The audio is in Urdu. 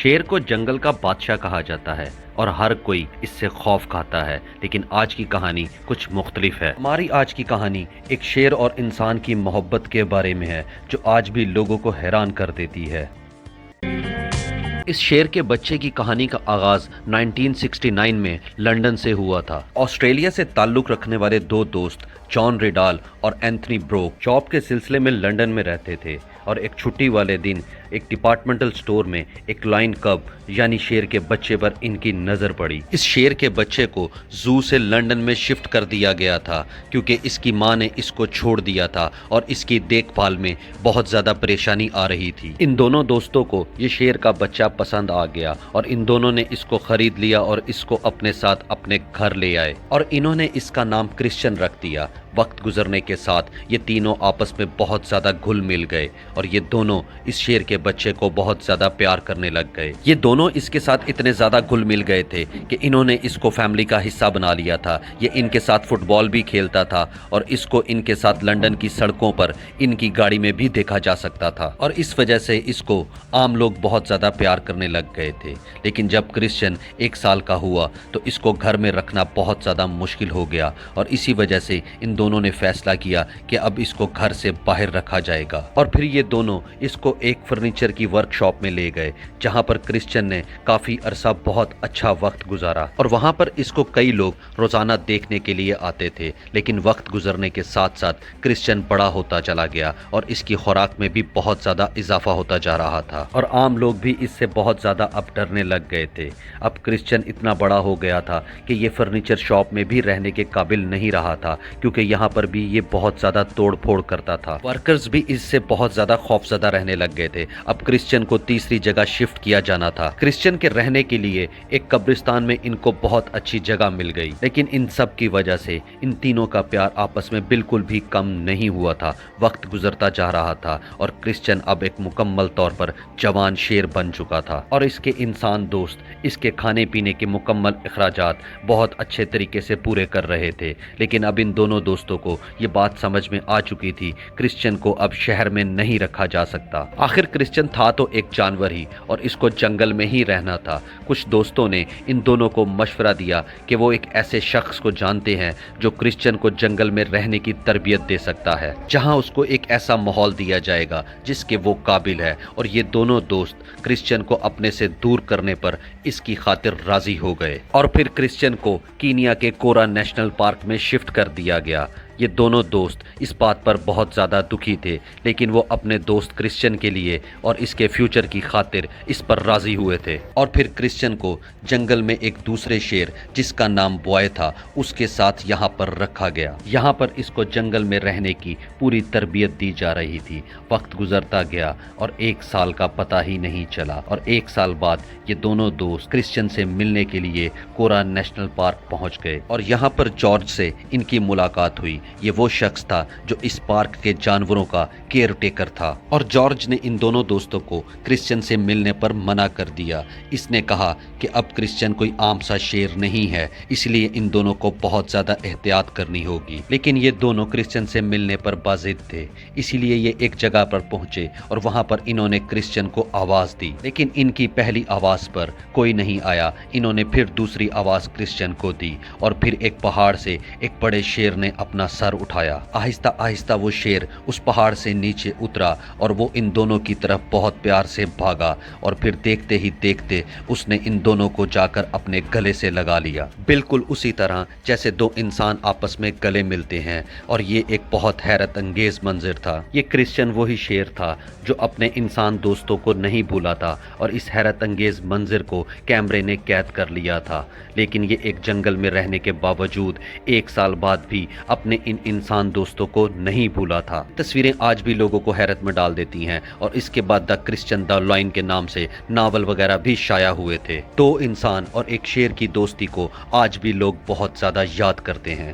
شیر کو جنگل کا بادشاہ کہا جاتا ہے اور ہر کوئی اس سے خوف کھاتا ہے، لیکن آج کی کہانی کچھ مختلف ہے۔ ہماری آج کی کہانی ایک شیر اور انسان کی محبت کے بارے میں ہے جو آج بھی لوگوں کو حیران کر دیتی ہے۔ اس شیر کے بچے کی کہانی کا آغاز 1969 میں لندن سے ہوا تھا۔ آسٹریلیا سے تعلق رکھنے والے دو دوست جان ریڈال اور اینتھنی بروک جاب کے سلسلے میں لندن میں رہتے تھے اور ایک چھٹی والے دن ایک ڈپارٹمنٹل سٹور میں ایک لائن کب یعنی شیر کے بچے پر ان کی نظر پڑی۔ اس شیر کے بچے کو زو سے لندن میں شفٹ کر دیا گیا تھا کیونکہ اس کی ماں نے اس کو چھوڑ دیا تھا اور اس کی دیکھ بھال میں بہت زیادہ پریشانی آ رہی تھی۔ ان دونوں دوستوں کو یہ شیر کا بچہ پسند آ گیا اور ان دونوں نے اس کو خرید لیا اور اس کو اپنے ساتھ اپنے گھر لے آئے اور انہوں نے اس کا نام کرسچن رکھ دیا۔ وقت گزرنے کے ساتھ یہ تینوں آپس میں بہت زیادہ گھل مل گئے اور یہ دونوں اس شیر کے بچے کو بہت زیادہ پیار کرنے لگ گئے۔ یہ دونوں اس کے ساتھ اتنے زیادہ گھل مل گئے تھے کہ انہوں نے اس کو فیملی کا حصہ بنا لیا تھا۔ یہ ان کے ساتھ فٹ بال بھی کھیلتا تھا اور اس کو ان کے ساتھ لندن کی سڑکوں پر ان کی گاڑی میں بھی دیکھا جا سکتا تھا اور اس وجہ سے اس کو عام لوگ بہت زیادہ پیار کرنے لگ گئے تھے۔ لیکن جب کرسچن 1 سال کا ہوا تو اس کو گھر میں رکھنا بہت زیادہ مشکل ہو گیا اور اسی وجہ سے ان دونوں نے فیصلہ کیا کہ اب اس کو گھر سے باہر رکھا جائے گا اور پھر یہ دونوں اس کو ایک فرنیچر کی ورک شاپ میں لے گئے جہاں پر کرسچن نے کافی عرصہ بہت اچھا وقت گزارا اور وہاں پر اس کو کئی لوگ روزانہ دیکھنے کے لیے آتے تھے۔ لیکن وقت گزرنے کے ساتھ ساتھ کرسچن بڑا ہوتا چلا گیا اور اس کی خوراک میں بھی بہت زیادہ اضافہ ہوتا جا رہا تھا اور عام لوگ بھی اس سے بہت زیادہ اب ڈرنے لگ گئے تھے۔ اب کرسچن اتنا بڑا ہو گیا تھا کہ یہ فرنیچر شاپ میں بھی رہنے کے قابل نہیں رہا تھا کیونکہ یہاں پر بھی یہ بہت زیادہ توڑ پھوڑ کرتا تھا۔ ورکرز بھی اس سے بہت زیادہ خوفزدہ رہنے لگ گئے تھے۔ اب کرسچن کو تیسری جگہ شفٹ کیا جانا تھا۔ کرسچن کے رہنے کے لیے ایک قبرستان میں ان کو بہت اچھی جگہ مل گئی، لیکن ان سب کی وجہ سے ان تینوں کا پیار آپس میں بالکل بھی کم نہیں ہوا تھا۔ وقت گزرتا جا رہا تھا اور کرسچن اب ایک مکمل طور پر جوان شیر بن چکا تھا اور اس کے انسان دوست اس کے کھانے پینے کے مکمل اخراجات بہت اچھے طریقے سے پورے کر رہے تھے۔ لیکن اب ان دونوں دوستوں کو یہ بات سمجھ میں آ چکی تھی کرسچن کو اب شہر میں نہیں رکھا جا سکتا۔ آخر کرسچن تھا تو ایک جانور ہی اور اس کو جنگل میں ہی رہنا تھا۔ کچھ دوستوں نے ان دونوں کو مشورہ دیا کہ وہ ایک ایسے شخص کو جانتے ہیں جو کرسچن کو جنگل میں رہنے کی تربیت دے سکتا ہے، جہاں اس کو ایک ایسا ماحول دیا جائے گا جس کے وہ قابل ہے اور یہ دونوں دوست کرسچن کو اپنے سے دور کرنے پر اس کی خاطر راضی ہو گئے اور پھر کرسچن کو کینیا کے کورا نیشنل پارک میں شفٹ کر دیا گیا۔ یہ دونوں دوست اس بات پر بہت زیادہ دکھی تھے لیکن وہ اپنے دوست کرسچن کے لیے اور اس کے فیوچر کی خاطر اس پر راضی ہوئے تھے اور پھر کرسچن کو جنگل میں ایک دوسرے شیر جس کا نام بوائے تھا اس کے ساتھ یہاں پر رکھا گیا۔ یہاں پر اس کو جنگل میں رہنے کی پوری تربیت دی جا رہی تھی۔ وقت گزرتا گیا اور 1 سال کا پتہ ہی نہیں چلا اور 1 سال بعد یہ دونوں دوست کرسچن سے ملنے کے لیے کورا نیشنل پارک پہنچ گئے اور یہاں پر جارج سے ان کی ملاقات ہوئی۔ یہ وہ شخص تھا جو اس پارک کے جانوروں کا کیئر ٹیکر تھا اور جارج نے ان دونوں دوستوں کو کرسچن سے ملنے پر منع کر دیا۔ اس نے کہا کہ اب کرسچن کوئی عام سا شیر نہیں ہے، اس لیے ان دونوں کو بہت زیادہ احتیاط کرنی ہوگی۔ لیکن یہ دونوں کرسچن سے ملنے پر باضد تھے، اسی لیے یہ ایک جگہ پر پہنچے اور وہاں پر انہوں نے کرسچن کو آواز دی، لیکن ان کی پہلی آواز پر کوئی نہیں آیا۔ انہوں نے پھر دوسری آواز کرسچن کو دی اور پھر ایک پہاڑ سے ایک بڑے شیر نے اپنا سر اٹھایا۔ آہستہ آہستہ وہ شیر اس پہاڑ سے نیچے اترا اور وہ ان دونوں کی طرف بہت پیار سے بھاگا اور پھر دیکھتے ہی دیکھتے اس نے ان دونوں کو جا کر اپنے گلے سے لگا لیا، بالکل اسی طرح جیسے دو انسان آپس میں گلے ملتے ہیں اور یہ ایک بہت حیرت انگیز منظر تھا۔ یہ کرسچن وہی شیر تھا جو اپنے انسان دوستوں کو نہیں بھولا تھا اور اس حیرت انگیز منظر کو کیمرے نے قید کر لیا تھا۔ لیکن یہ ایک جنگل میں رہنے کے باوجود 1 سال بعد بھی اپنے ان انسان دوستوں کو نہیں بھولا تھا۔ تصویریں آج بھی لوگوں کو حیرت میں ڈال دیتی ہیں اور اس کے بعد دا کرسچن دا لائن کے نام سے ناول وغیرہ بھی شائع ہوئے تھے۔ 2 انسان اور ایک شیر کی دوستی کو آج بھی لوگ بہت زیادہ یاد کرتے ہیں۔